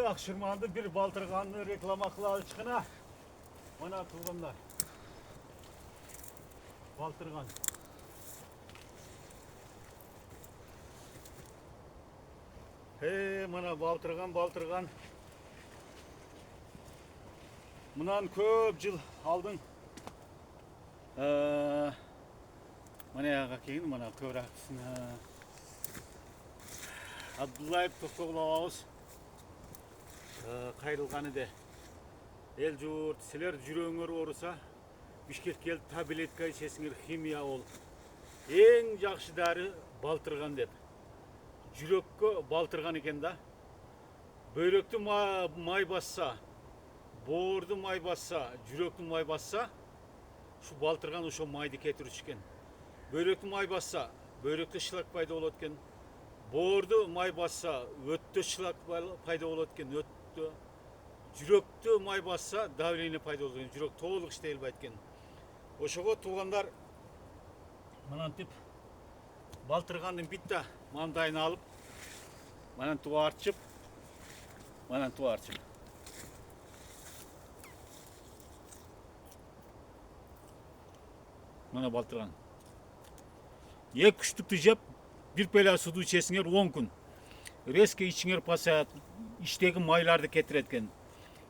Akşırmandı bir baltırganını reklama kılavuşkına. Mana tuğanlar. Baltırgan. Mana baltırgan. Bundan köp yıl aldın. Mana yağa keyin mana köraksın. Abdullayev Toktogulabız. Kayılganı de. El jurt, siler jüröңөр orusa, Bişkek kelip tabletka içesiңер химия ol. Eң жакшы дары балтырган деп. Жүрөккө балтырган экен да. Бөйрөктү май басса, боорду май басса, жүрөктү май басса, şu балтырган ошо майды кетирүүчү экен. Бөйрөктү май басса, бөйрөктө шлак пайда болот экен. Боорду май басса, өттө шлак пайда болот экен. Өттө жүрөктү май басса, давление пайда болот экен. Жүрөк толук иштей албайт экен. Ошого туугандар мынантип балтыргандын битта мандайын алып, манан туарчып, Mana балтырган. Эки күчтүктү жеп, бир пела суду ичесиңер 10 күн. Резко ичиңер пасаят, иштеги майларды кетирет экен.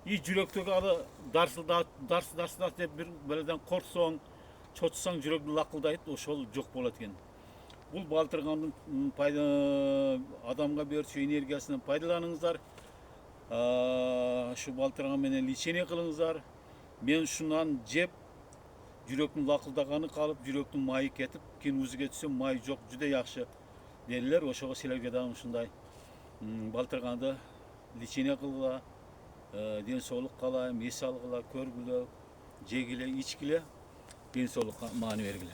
И жүрөктөгү алы дарс деп бир беледен корксоң, чочсоң жүрөктү лакылдайт, ошол жок болот экен. Бул балтыргандын адамга берчү энергиясынан пайдаланыңыздар. Şu балтырган менен лечение кылыңыздар. Мен ушунан жеп жүрөктүн лакылдаганы калып, жүрөктүн майы кетип, кийин узуга түшсөм май жок, жүдө жакшы дедилер. Ошого силерге дагы ушундай балтырганды лечение кылгыла, ден соолук калайым, эс алгыла, көргүлө, жегиле, ичкиле, ден соолукка маани бергиле.